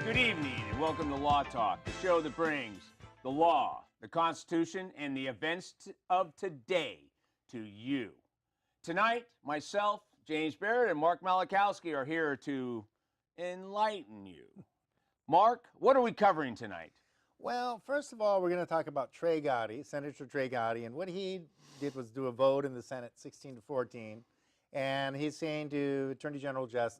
Good evening and welcome to Law Talk, the show that brings the law, the Constitution, and the events of today to you. Tonight, myself, James Barrett, and Mark Malachowski are here to enlighten you. Mark, what are we covering tonight? Well, first of all, we're going to talk about Gowdy, Senator Gowdy, and what he did was do a vote in the Senate 16-14, and he's saying to Attorney General Jeff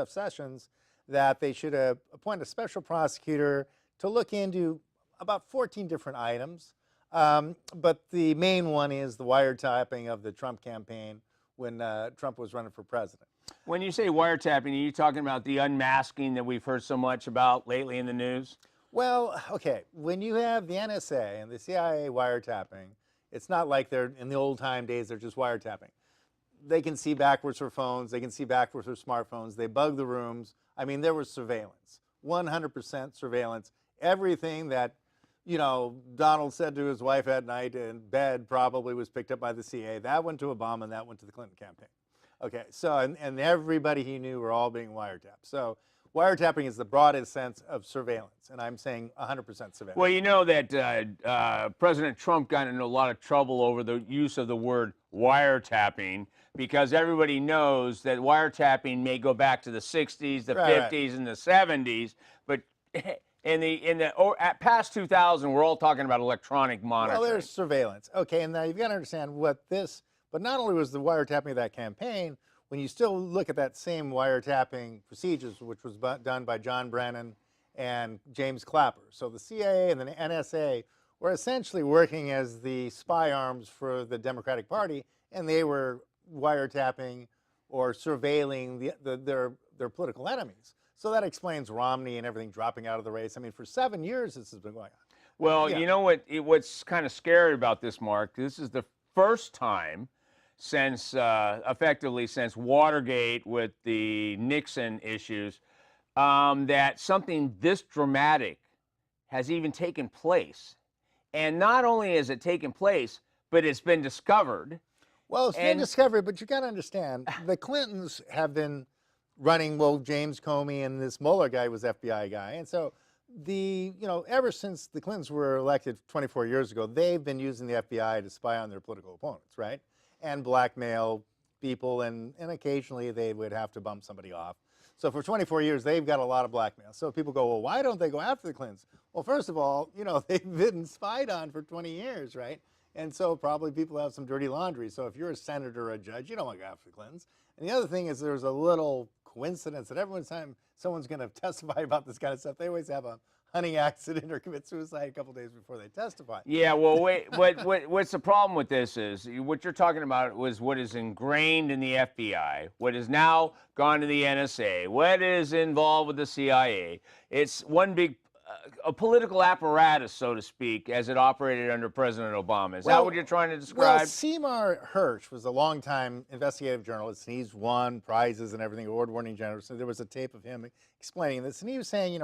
Sessions that they should appoint a special prosecutor to look into about 14 different items, but the main one is the wiretapping of the Trump campaign when Trump was running for president. When you say wiretapping, are you talking about the unmasking that we've heard so much about lately in the news? Well, okay, when you have the NSA and the CIA wiretapping, it's not like they're in the old time days, they're just wiretapping. They can see backwards for phones, they can see backwards for smartphones, they bug the rooms. I mean, there was surveillance, 100% surveillance. Everything that, you know, Donald said to his wife at night in bed probably was picked up by the CIA. That went to Obama and that went to the Clinton campaign. Okay, so, and everybody he knew were all being wiretapped. So wiretapping is the broadest sense of surveillance, and I'm saying 100% surveillance. Well, you know that President Trump got into a lot of trouble over the use of the word wiretapping because everybody knows that wiretapping may go back to the 60s, the 50s, and the 70s, but past 2000, we're all talking about electronic monitoring. Well, there's surveillance. Okay, and now you've got to understand what this, but not only was the wiretapping of that campaign, when you still look at that same wiretapping procedures, which was done by John Brennan and James Clapper. So the CIA and the NSA were essentially working as the spy arms for the Democratic Party, and they were wiretapping or surveilling their political enemies. So that explains Romney and everything dropping out of the race. I mean, for 7 years this has been going on. Well, yeah. You know what's kind of scary about this, Mark? This is the first time since effectively since Watergate with the Nixon issues that something this dramatic has even taken place. And not only has it taken place, but it's been discovered. Well, it's been discovered, but you got to understand, the Clintons have been running, well, James Comey and this Mueller guy was FBI guy. And so ever since the Clintons were elected 24 years ago, they've been using the FBI to spy on their political opponents, right? And blackmail people, and occasionally they would have to bump somebody off. So for 24 years, they've got a lot of blackmail. So people go, well, why don't they go after the Clintons? Well, first of all, they've been spied on for 20 years, right? And so probably people have some dirty laundry. So if you're a senator or a judge, you don't want to go after the Clintons. And the other thing is there's a little coincidence that every time someone's going to testify about this kind of stuff, they always have a hunting accident or commit suicide a couple days before they testify. Yeah, well, what's the problem with this is what you're talking about was what is ingrained in the FBI, what has now gone to the NSA, what is involved with the CIA. It's one big a political apparatus, so to speak, as it operated under President Obama. Is that what you're trying to describe? Well, Seymour Hersh was a longtime investigative journalist, and he's won prizes and everything, award-winning journalist. So there was a tape of him explaining this, and he was saying,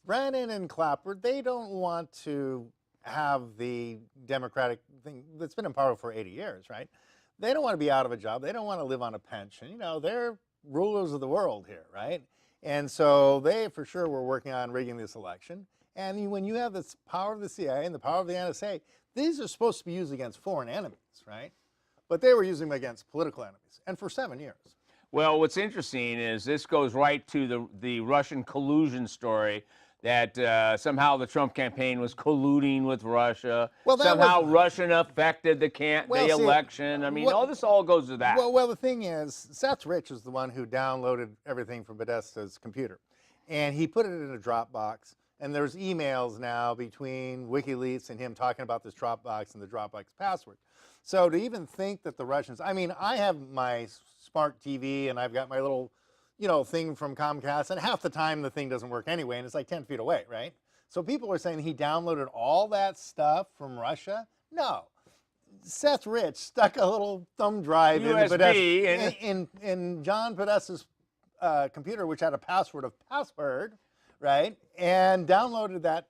Brennan and Clapper, they don't want to have the Democratic thing that's been in power for 80 years, right? They don't want to be out of a job. They don't want to live on a pension. They're rulers of the world here, right? And so they for sure were working on rigging this election. And when you have this power of the CIA and the power of the NSA, these are supposed to be used against foreign enemies, right? But they were using them against political enemies, and for 7 years. Well, what's interesting is this goes right to the Russian collusion story that somehow the Trump campaign was colluding with Russia. Well, somehow Russia affected the election. I mean, all this all goes to that. Well, the thing is, Seth Rich is the one who downloaded everything from Podesta's computer. And he put it in a Dropbox. And there's emails now between WikiLeaks and him talking about this Dropbox and the Dropbox password. So to even think that the Russians, I mean, I have my smart TV and I've got my little thing from Comcast, and half the time the thing doesn't work anyway, and it's like 10 feet away, right? So people are saying he downloaded all that stuff from Russia. No. Seth Rich stuck a little thumb drive in John Podesta's computer, which had a password of password, right? And downloaded that,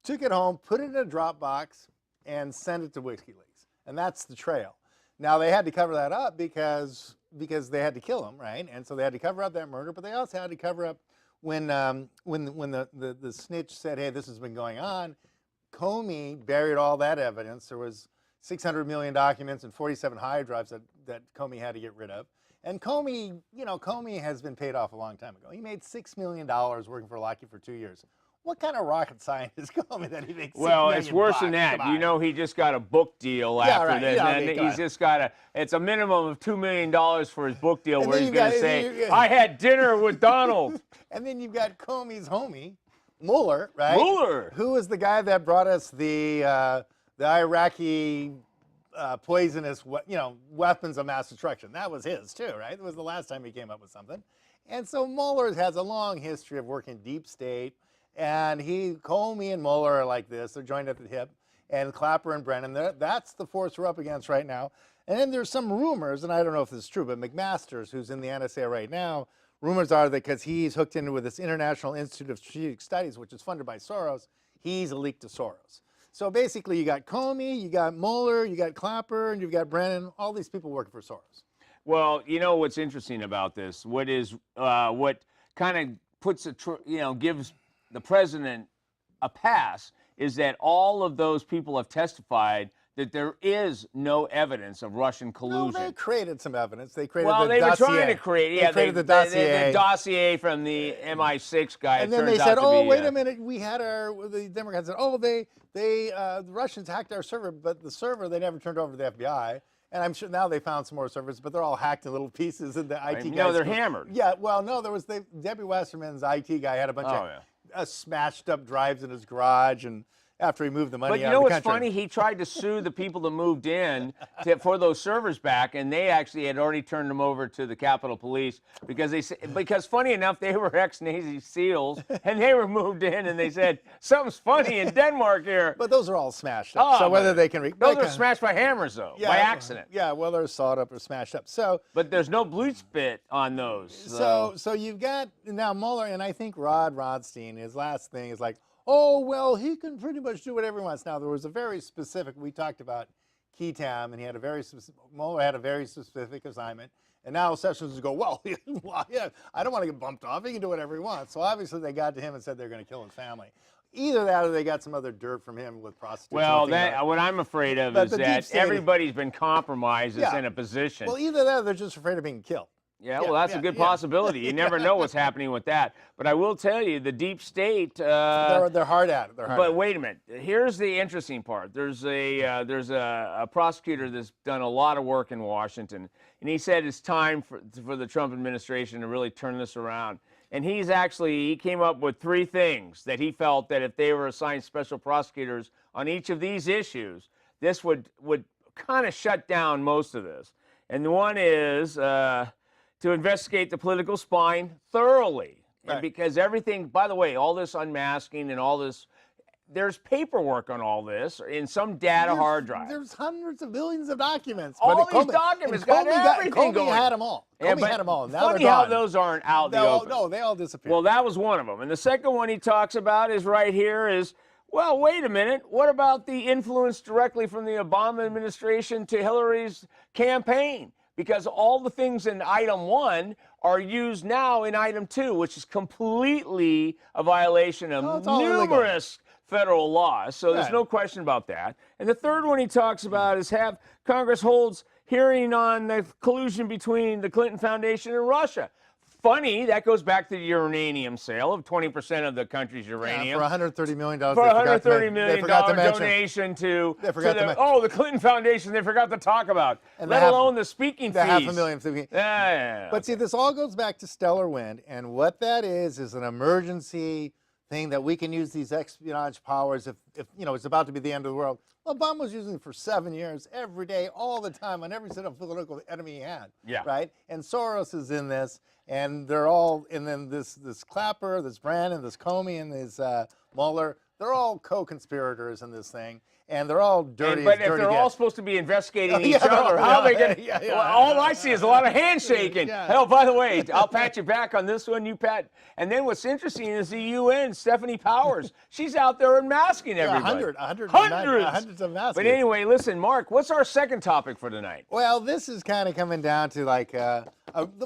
took it home, put it in a Dropbox, and sent it to WikiLeaks. And that's the trail. Now, they had to cover that up because they had to kill him, right? And so they had to cover up that murder, but they also had to cover up when the snitch said, hey, this has been going on, Comey buried all that evidence. There was 600 million documents and 47 hard drives that Comey had to get rid of. And Comey, Comey has been paid off a long time ago. He made $6 million working for Lockheed for 2 years. What kind of rocket scientist Comey that he makes? Well, it's worse than that. He just got a book deal after this, and he's just got it's a minimum of $2 million for his book deal, where he's going to say, "I had dinner with Donald." And then you've got Comey's homie, Mueller, right? Mueller, who is the guy that brought us the Iraqi poisonous, weapons of mass destruction. That was his too, right? It was the last time he came up with something. And so Mueller has a long history of working deep state, and Comey and Mueller are like this. They're joined at the hip, and Clapper and Brennan, that's the force we're up against right now. And then there's some rumors, and I don't know if this is true, but McMaster's, who's in the NSA right now, rumors are that because he's hooked into with this International Institute of Strategic Studies, which is funded by Soros, he's a leak to Soros. So basically, you got Comey, you got Mueller, you got Clapper, and you've got Brennan, all these people working for Soros. Well, what's interesting about this? What kind of puts gives the president a pass is that all of those people have testified that there is no evidence of Russian collusion. No, they created some evidence. They created the dossier. Well, they were trying to create. They created the dossier. The dossier from the MI6 guy. And then they said, "Oh, wait a minute. We had the Democrats said, oh, the Russians hacked our server, but the server they never turned over to the FBI." And I'm sure now they found some more servers, but they're all hacked in little pieces. And the IT guys. No, they're hammered. Yeah. Well, no, there was Debbie Wasserman's IT guy had a bunch of smashed up drives in his garage, and after he moved the money out of the country. But you know what's funny? He tried to sue the people that moved in for those servers back, and they actually had already turned them over to the Capitol Police because funny enough, they were ex-Navy SEALs, and they were moved in, and they said, something's funny in Denmark here. But those are all smashed up. So whether they can... Those are smashed by hammers, though, by accident. Yeah, well, they're sawed up or smashed up. So, but there's no blue spit on those. So you've got now Mueller, and I think Rod Rothstein, his last thing is like, oh, well, he can pretty much do whatever he wants. Now, there was a very specific, we talked about Ketam, and Mueller had a very specific assignment. And now Sessions go, well, yeah, I don't want to get bumped off. He can do whatever he wants. So obviously they got to him and said they're going to kill his family. Either that or they got some other dirt from him with prostitution. Well, what I'm afraid of is that everybody's been compromised that's in a position. Well, either that or they're just afraid of being killed. Yeah, well, that's a good possibility. You never know what's happening with that. But I will tell you, the deep state... they're hard at it. But wait a minute. Here's the interesting part. There's a prosecutor that's done a lot of work in Washington, and he said it's time for the Trump administration to really turn this around. And he came up with 3 things that he felt that if they were assigned special prosecutors on each of these issues, this would kind of shut down most of this. And one is... to investigate the political spine thoroughly. Right. And because everything, by the way, all this unmasking and all this, there's paperwork on all this in some data hard drive. There's hundreds of millions of documents. All these documents got everything going. Comey had them all. Comey had them all. Now funny how those aren't out in the open. No, they all disappeared. Well, that was one of them. And the second one he talks about is right here is, well, wait a minute. What about the influence directly from the Obama administration to Hillary's campaign? Because all the things in item 1 are used now in item 2, which is completely a violation of numerous federal laws. So there's no question about that. And the third one he talks about is have Congress holds hearing on the collusion between the Clinton Foundation and Russia. Funny, that goes back to the uranium sale of 20% of the country's uranium. For $130 million. For $130 million donation to the Clinton Foundation they forgot to talk about, let alone the speaking fees. $500,000. Yeah. But see, this all goes back to stellar wind, and what that is an emergency thing that we can use these espionage powers if it's about to be the end of the world. Obama was using it for 7 years, every day, all the time, on every single political enemy he had. Yeah. Right? And Soros is in this, and they're all, and then this Clapper, this Brennan, this Comey, and this Mueller, they're all co-conspirators in this thing. And they're all dirty. But if they're all supposed to be investigating each other, how are they going to? Well, all I see is a lot of handshaking. Oh, by the way, I'll pat you back on this one. You pat. And then what's interesting is the UN, Stephanie Powers. She's out there unmasking everybody. Hundreds of masks. But anyway, listen, Mark, what's our second topic for tonight? Well, this is kind of coming down to like the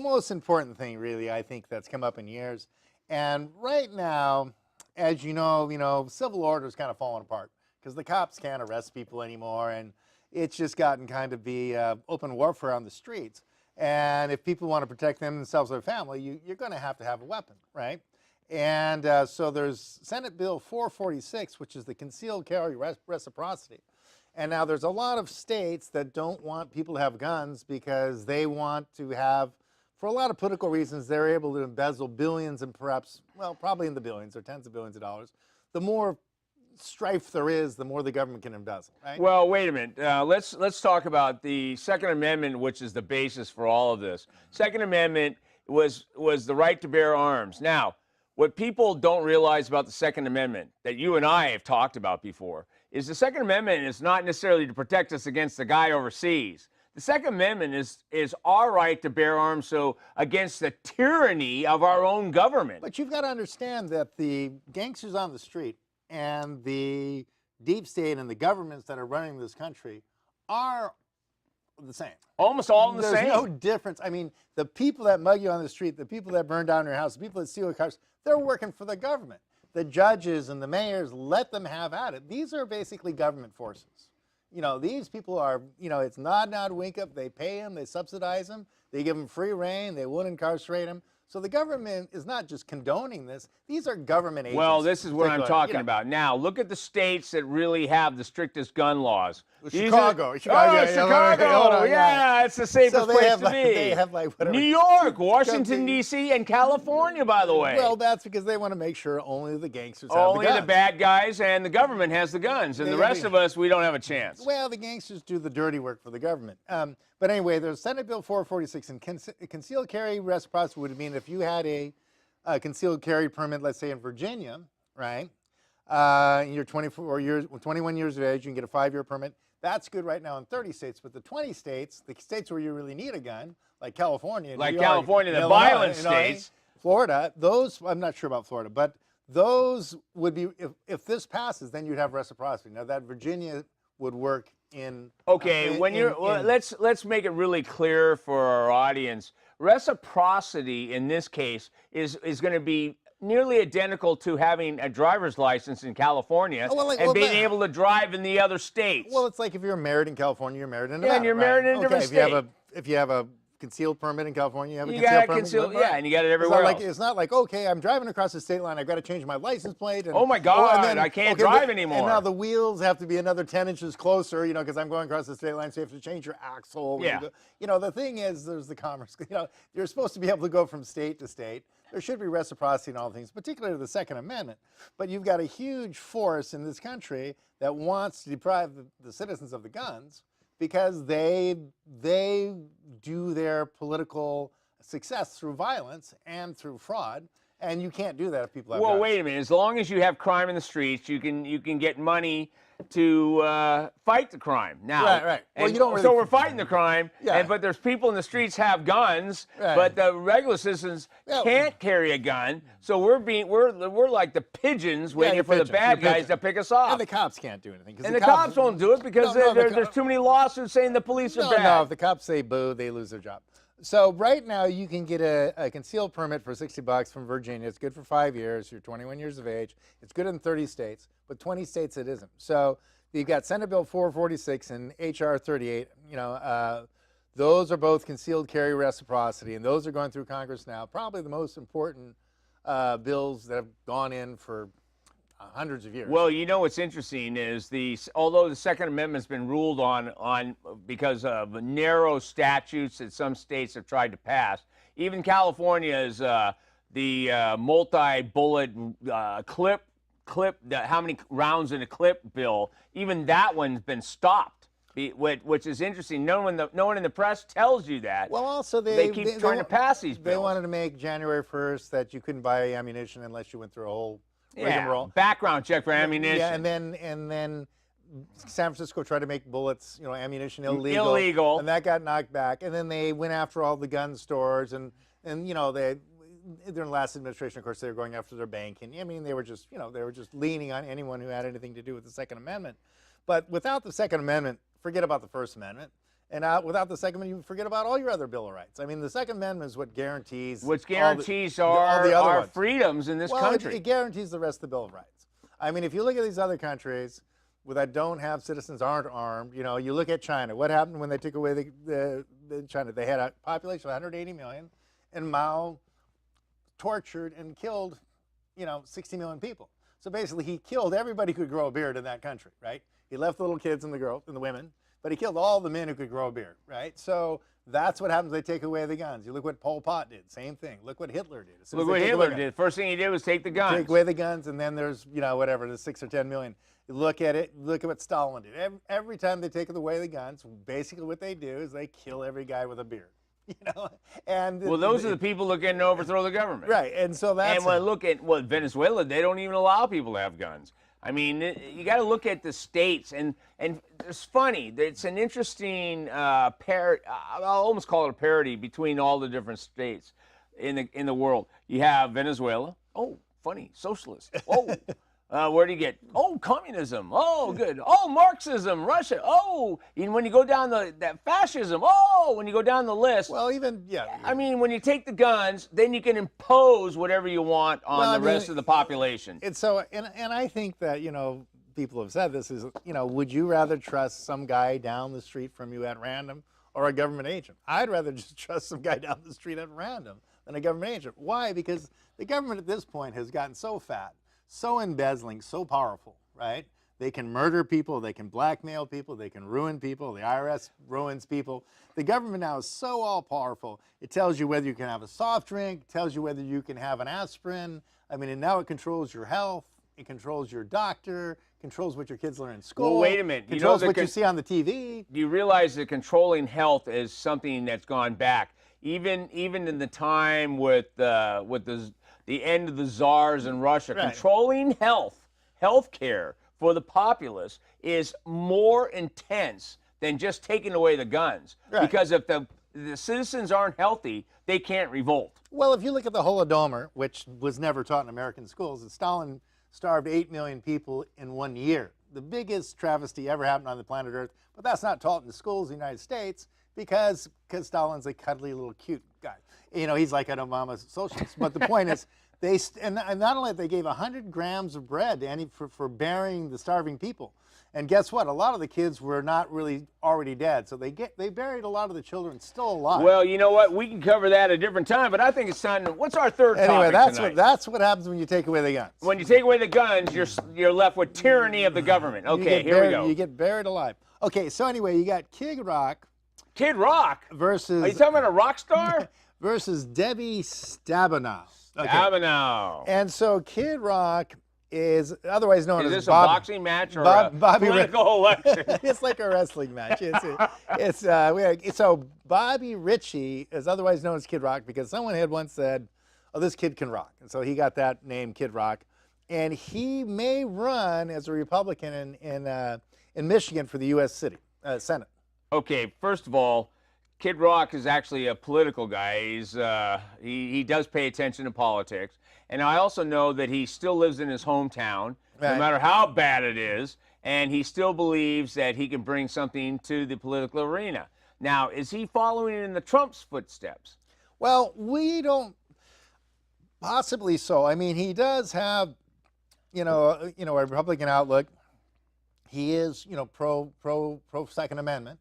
most important thing, really, I think, that's come up in years. And right now, as you know, civil order is kind of falling apart because the cops can't arrest people anymore, and it's just gotten kind of be open warfare on the streets. And if people want to protect themselves or their family, you're going to have a weapon, right? And so there's Senate Bill 446, which is the concealed carry reciprocity. And now there's a lot of states that don't want people to have guns because they want to have, for a lot of political reasons, they're able to embezzle billions and perhaps, well, probably in the billions or tens of billions of dollars. The more strife there is, the more the government can embezzle, right? Well, wait a minute. Let's talk about the Second Amendment, which is the basis for all of this. Second Amendment was the right to bear arms. Now, what people don't realize about the Second Amendment that you and I have talked about before is the Second Amendment is not necessarily to protect us against the guy overseas. The Second Amendment is our right to bear arms so against the tyranny of our own government. But you've got to understand that the gangsters on the street and the deep state and the governments that are running this country are the same. Almost all the same. There's no difference. I mean, the people that mug you on the street, the people that burn down your house, the people that steal your cars, they're working for the government. The judges and the mayors, let them have at it. These are basically government forces. These people are, it's nod, nod, wink up. They pay them, they subsidize them, they give them free reign, they won't incarcerate them. So the government is not just condoning this. These are government agents. Well, this is what I'm talking about. Now, look at the states that really have the strictest gun laws. Chicago. Oh, Chicago. Yeah, it's the safest place to be. They have whatever. New York, Washington, D.C., and California, by the way. Well, that's because they want to make sure only the gangsters have the guns. Only the bad guys and the government has the guns. And the rest of us, we don't have a chance. Well, the gangsters do the dirty work for the government. But anyway, there's Senate Bill 446, and concealed carry reciprocity would mean if you had a concealed carry permit, let's say in Virginia, right? And you're 21 years of age, you can get a 5-year permit. That's good right now in 30 states, but the 20 states, the states where you really need a gun, like California, like New York, California, the Illinois, violent states, Florida, those, I'm not sure about Florida, but those would be, if this passes, then you'd have reciprocity. Now that Virginia would work in. Okay, let's make it really clear for our audience. Reciprocity in this case is going to be nearly identical to having a driver's license in California and being able to drive in the other states. Well, it's like if you're married in California, you're married in Nevada. Yeah, and you're married in a different state. If you have a concealed permit in California, you have a concealed permit. Yeah, and you got it everywhere else. It's not like, okay, I'm driving across the state line, I've got to change my license plate. And, oh my God, I can't drive anymore. And now the wheels have to be another 10 inches closer, because I'm going across the state line, so you have to change your axle. Yeah. The thing is, there's the commerce. You're supposed to be able to go from state to state. There should be reciprocity in all things, particularly the Second Amendment. But you've got a huge force in this country that wants to deprive the citizens of the guns because they do their political success through violence and through fraud, and you can't do that if people have guns. Well, wait a minute. As long as you have crime in the streets, you can get money to fight the crime. Now, right. Well, you don't really. So we're fighting the crime, Yeah. but there's people in the streets have guns, Right. but the regular citizens can't carry a gun. So we're like the pigeons waiting for the bad guys to pick us off. And the cops can't do anything. And the cops won't do it because there's too many lawsuits saying the police are bad. No, if the cops say boo, they lose their job. So right now you can get a concealed permit for $60 from Virginia. It's good for 5 years. You're 21 years of age. It's good in 30 states, but 20 states it isn't. So you've got Senate Bill 446 and HR 38. Those are both concealed carry reciprocity, and those are going through Congress now. Probably the most important bills that have gone in for hundreds of years. Well, what's interesting is although the Second Amendment's been ruled on because of narrow statutes that some states have tried to pass, even California's the multi-bullet clip, how many rounds in a clip bill, even that one's been stopped, which is interesting. No one in the press tells you that. Well, also they keep trying to pass these bills. They wanted to make January 1st that you couldn't buy ammunition unless you went through a whole rigmarole. Background check for ammunition. Yeah, and then San Francisco tried to make bullets, ammunition illegal. And that got knocked back. And then they went after all the gun stores, and during the last administration, of course, they were going after their bank. And they were just leaning on anyone who had anything to do with the Second Amendment. But without the Second Amendment, forget about the First Amendment. And without the Second Amendment, you forget about all your other Bill of Rights. I mean, the Second Amendment is what guarantees Which all guarantees all the other our ones. freedoms in this Well, country. it guarantees the rest of the Bill of Rights. I mean, if you look at these other countries that don't have citizens, aren't armed, you know, you look at China. What happened when they took away the China? They had a population of 180 million, and Mao tortured and killed, 60 million people. So basically, he killed everybody who could grow a beard in that country, right? He left the little kids and the girls and the women, but he killed all the men who could grow a beard, right? So that's what happens. They take away the guns. You look what Pol Pot did. Same thing. Look what Hitler did. Look what Hitler did. First thing he did was take the guns. Take away the guns, and then there's, whatever, there's 6 or 10 million. You look at it. Look at what Stalin did. Every time they take away the guns, basically what they do is they kill every guy with a beard. And well, those are the people looking to overthrow the government. Right, and so that's. And when I look at Venezuela, they don't even allow people to have guns. I mean, you got to look at the states, and it's funny. It's an interesting I'll almost call it a parody between all the different states in the world. You have Venezuela. Oh, funny, socialist. Oh. Where do you get? Oh, communism. Oh, good. Oh, Marxism, Russia. Oh, and when you go down that fascism. Oh, when you go down the list. Well, even, yeah. I mean, when you take the guns, then you can impose whatever you want on the rest of the population. And so, and I think that, people have said this is, would you rather trust some guy down the street from you at random or a government agent? I'd rather just trust some guy down the street at random than a government agent. Why? Because the government at this point has gotten so fat, so embezzling, so powerful, right? They can murder people, they can blackmail people, they can ruin people, the IRS ruins people. The government now is so all-powerful, it tells you whether you can have a soft drink, tells you whether you can have an aspirin. I mean, and now it controls your health, it controls your doctor, controls what your kids learn in school. Well, wait a minute. Controls what you see on the TV. Do you realize that controlling health is something that's gone back? Even in the time with the end of the czars in Russia, right. Controlling health care for the populace is more intense than just taking away the guns. Right. Because if the citizens aren't healthy, they can't revolt. Well, if you look at the Holodomor, which was never taught in American schools, Stalin starved 8 million people in 1 year. The biggest travesty ever happened on the planet Earth, but that's not taught in the schools in the United States because Stalin's a cuddly little cute guy. He's like an Obama socialist. But the point is, and not only that, they gave 100 grams of bread for burying the starving people. And guess what? A lot of the kids were not really already dead, so they buried a lot of the children still alive. Well, you know what? We can cover that at a different time, but I think it's time. What's our third topic tonight? That's what happens when you take away the guns. When you take away the guns, you're left with tyranny of the government. Okay, here we go. You get buried alive. Okay, so anyway, you got Kid Rock. Kid Rock versus. Are you talking about a rock star? Versus Debbie Stabenow. Okay. Stabenow. And so Kid Rock is otherwise known as Is this a boxing match or a political election? It's like a wrestling match. So Bobby Ritchie is otherwise known as Kid Rock because someone had once said, "Oh, this kid can rock," and so he got that name, Kid Rock, and he may run as a Republican in Michigan for the U.S. Senate. Okay, first of all, Kid Rock is actually a political guy. He does pay attention to politics. And I also know that he still lives in his hometown, right. No matter how bad it is, and he still believes that he can bring something to the political arena. Now, is he following in the Trump's footsteps? Well, we don't, possibly so. I mean, he does have, a Republican outlook. He is, pro Second Amendment.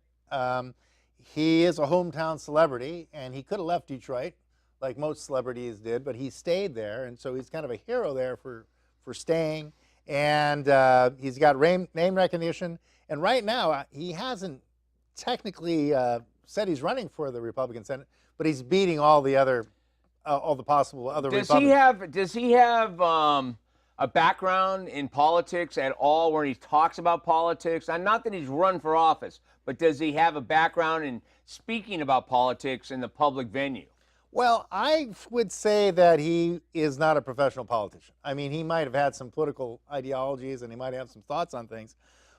He is a hometown celebrity, and he could have left Detroit, like most celebrities did, but he stayed there, and so he's kind of a hero there for staying. And he's got name recognition. And right now, he hasn't technically said he's running for the Republican Senate, but he's beating all the possible other Republicans. Does he have a background in politics at all, where he talks about politics? And not that he's run for office, but does he have a background in speaking about politics in the public venue? Well, I would say that he is not a professional politician. I mean, he might have had some political ideologies and he might have some thoughts on things.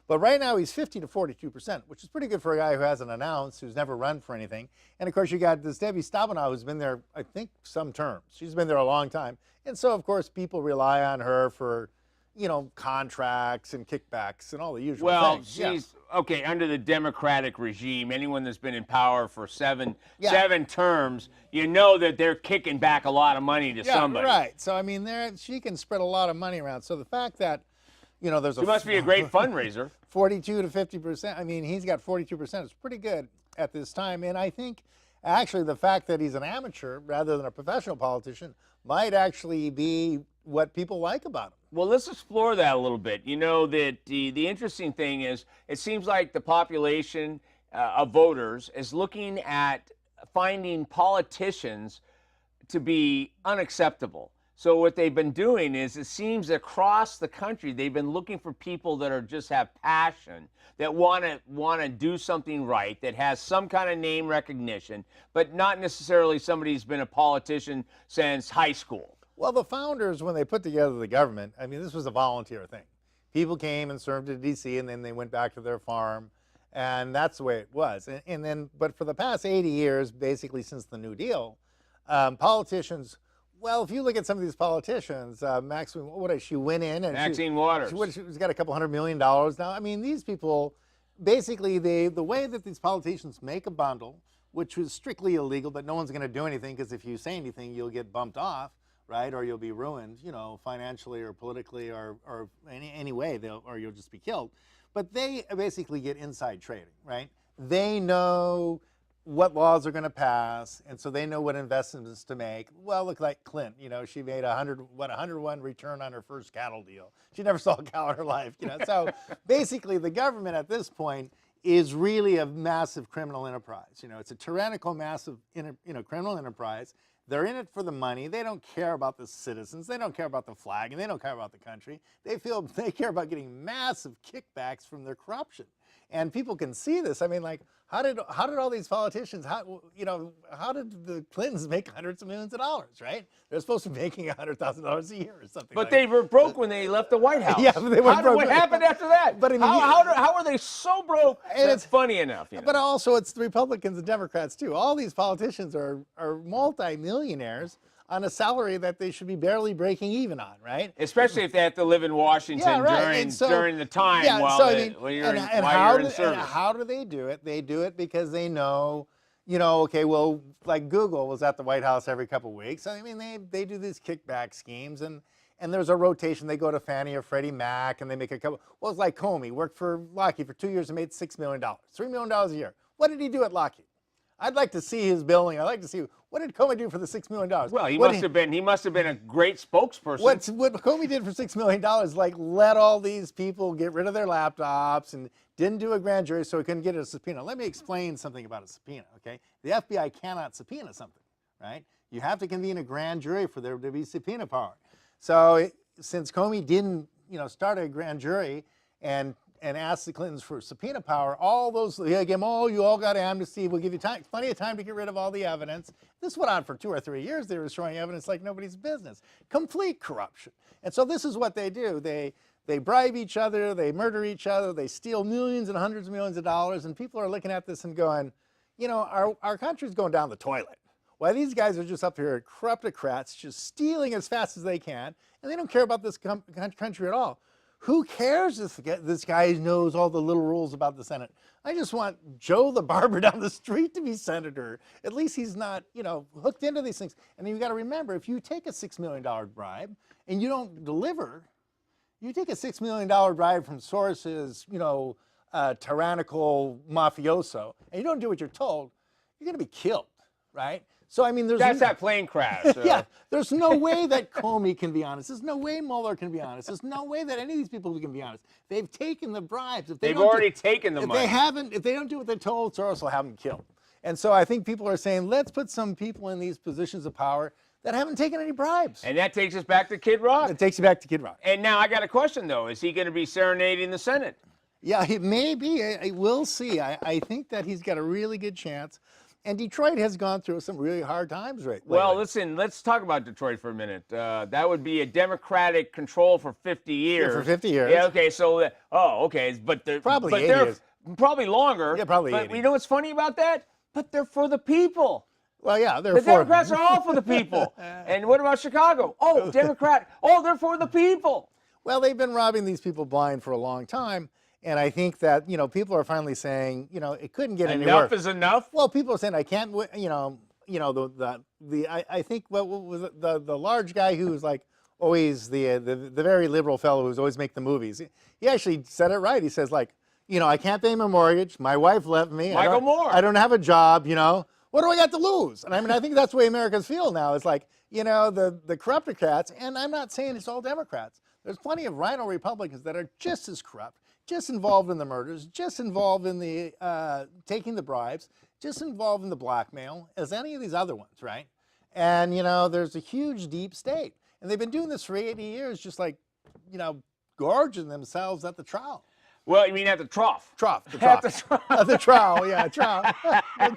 But right now he's 50 to 42%, which is pretty good for a guy who hasn't announced, who's never run for anything. And of course, you got this Debbie Stabenow, who's been there, I think, some terms. She's been there a long time. And so, of course, people rely on her for, contracts and kickbacks and all the usual things. Well, okay, under the Democratic regime, anyone that's been in power for seven Yeah. terms, you know that they're kicking back a lot of money to somebody. Right. So I mean, she can spread a lot of money around. So the fact that, there's She must be a great fundraiser. 42 to 50%. I mean, he's got 42%. It's pretty good at this time. And I think actually the fact that he's an amateur rather than a professional politician might actually be what people like about him. Well, let's explore that a little bit. You know, that the interesting thing is it seems like the population of voters is looking at finding politicians to be unacceptable. So what they've been doing is, it seems across the country, they've been looking for people that are just have passion, that want to do something right, that has some kind of name recognition, but not necessarily somebody who's been a politician since high school. Well, the founders, when they put together the government, I mean, this was a volunteer thing. People came and served in D.C., and then they went back to their farm, and that's the way it was. But for the past 80 years, basically since the New Deal, politicians, well, if you look at some of these politicians, she went in and Maxine Waters. She's got a couple $100 million now. I mean, these people, basically, the way that these politicians make a bundle, which was strictly illegal, but no one's going to do anything, because if you say anything, you'll get bumped off, right? Or you'll be ruined, financially or politically or any way, or you'll just be killed. But they basically get inside trading, right? They know what laws are going to pass, and so they know what investments to make. Well, look like Clinton, she made 101 return on her first cattle deal. She never saw a cow in her life, So basically, the government at this point is really a massive criminal enterprise. It's a tyrannical, massive, criminal enterprise. They're in it for the money. They don't care about the citizens. They don't care about the flag, and they don't care about the country. They care about getting massive kickbacks from their corruption. And people can see this. I mean, like, how did all these politicians, how did the Clintons make hundreds of millions of dollars, right? They're supposed to be making $100,000 a year or something. But they were broke when they left the White House. Yeah, but they went broke. What happened after that? But I mean, how are they so broke? And It's funny enough. But also, it's the Republicans and Democrats too. All these politicians are multi-millionaires on a salary that they should be barely breaking even on, right? Especially if they have to live in Washington during the time while you're in service. And how do they do it? They do it because they know, okay, well, like Google was at the White House every couple of weeks. I mean, they do these kickback schemes, and there's a rotation. They go to Fannie or Freddie Mac, and they make a couple. Well, it's like Comey worked for Lockheed for 2 years and made $6 million, $3 million a year. What did he do at Lockheed? I'd like to see his billing. I'd like to see, what did Comey do for the $6 million? Well, he must have been a great spokesperson. What Comey did for $6 million, like, let all these people get rid of their laptops and didn't do a grand jury so he couldn't get a subpoena. Let me explain something about a subpoena, okay? The FBI cannot subpoena something, right? You have to convene a grand jury for there to be subpoena power. So since Comey didn't, start a grand jury and ask the Clintons for subpoena power, you all got amnesty, we'll give you plenty of time to get rid of all the evidence. This went on for 2 or 3 years. They were showing evidence like nobody's business. Complete corruption. And so this is what they do. They bribe each other, they murder each other, they steal millions and hundreds of millions of dollars, and people are looking at this and going, our country's going down the toilet. Why these guys are just up here corruptocrats, just stealing as fast as they can, and they don't care about this country at all. Who cares if this guy knows all the little rules about the Senate? I just want Joe the barber down the street to be senator. At least he's not, hooked into these things. And you've got to remember, if you take a $6 million bribe and you don't deliver, you take a $6 million bribe from sources, tyrannical mafioso, and you don't do what you're told, you're going to be killed, right? So, I mean, that's that plane crash. Yeah, there's no way that Comey can be honest. There's no way Mueller can be honest. There's no way that any of these people can be honest. They've taken the bribes. They've already taken the money. If they don't do what they're told, Soros will have them killed. And so I think people are saying, let's put some people in these positions of power that haven't taken any bribes. And that takes us back to Kid Rock. It takes you back to Kid Rock. And now I got a question, though. Is he going to be serenading the Senate? Yeah, it may be. We'll see. I think that he's got a really good chance. And Detroit has gone through some really hard times lately. Well, listen, let's talk about Detroit for a minute. That would be a Democratic control for 50 years. Yeah, for 50 years. Yeah, okay, so, but they're probably 80 years. Probably longer. Yeah, probably But 80. you know what's funny about that? But they're for the people. Well, yeah, the Democrats are all for the people. And what about Chicago? Oh, Democrat. Oh, they're for the people. Well, they've been robbing these people blind for a long time. And I think that, people are finally saying, it couldn't get any Enough worse. is enough. Well, people are saying I can't, I think what was it, the large guy who was like always the very liberal fellow who's always make the movies. He actually said it right. He says like, I can't pay my mortgage. My wife left me. Michael Moore. I don't have a job. What do I got to lose? And I think that's the way Americans feel now. It's like, the corruptocrats, and I'm not saying it's all Democrats. There's plenty of rhino Republicans that are just as corrupt, just involved in the murders, just involved in the taking the bribes, just involved in the blackmail as any of these other ones, right? And, there's a huge deep state. And they've been doing this for 80 years, just like, gorging themselves at the trial. Well, you mean at the trough? The At the trough. At the trial, yeah, trial. At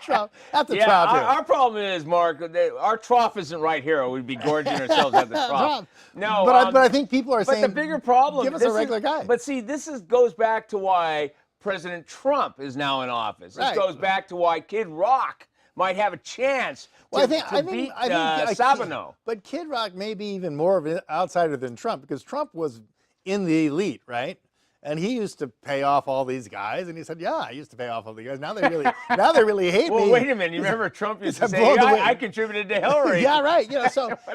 the Yeah, trial, too. our problem is, Mark, our trough isn't right here. We'd be gorging ourselves at the trough. No, but I think people are saying, but the bigger problem, give us a regular guy. But see, goes back to why President Trump is now in office. This goes back to why Kid Rock might have a chance to beat Stabenow. But Kid Rock may be even more of an outsider than Trump, because Trump was in the elite, right? And he used to pay off all these guys, and he said, "Yeah, I used to pay off all the guys. Now they really hate me." Well, wait a minute. You remember Trump used to say, "I contributed to Hillary." Yeah, right.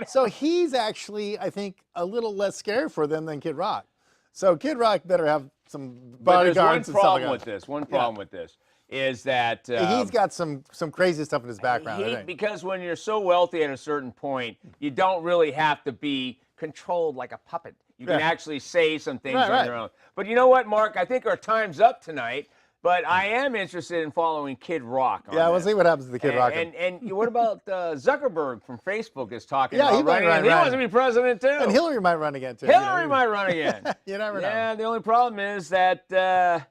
So he's actually, I think, a little less scary for them than Kid Rock. So Kid Rock better have some bodyguards. But there's one problem with this is that he's got some crazy stuff in his background. I think. Because when you're so wealthy at a certain point, you don't really have to be controlled like a puppet. You can actually say some things on your own. But you know what, Mark? I think our time's up tonight. But I am interested in following Kid Rock. We'll see what happens to the Kid Rock. And what about Zuckerberg from Facebook is talking he about might running? He wants to be president too. And Hillary might run again too. Hillary might run again. You never know. Yeah, the only problem is that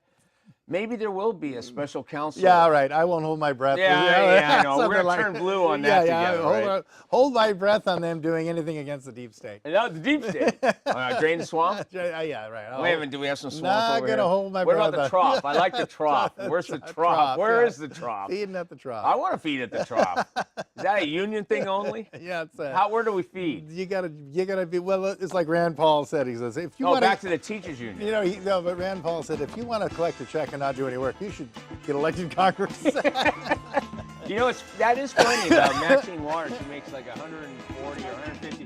maybe there will be a special counsel. Yeah, right. I won't hold my breath. I know. We're going to turn blue on that together. Hold my breath on them doing anything against the deep state. No, the deep state. Drain the swamp? Yeah, right. Wait a minute. Do we have some swamp Not over going to here? hold my What breath. about the trough? I like the trough. Where's the trough? Where is the trough? Feeding at the trough. I want to feed at the trough. Is that a union thing only? Yeah, it's where do we feed? You gotta be. Well, it's like Rand Paul said. He says, if you want back to the teachers union. But Rand Paul said, if you want to collect a check and not do any work, you should get elected to Congress. That is funny about Maxine Waters. She makes like $140,000 or $150,000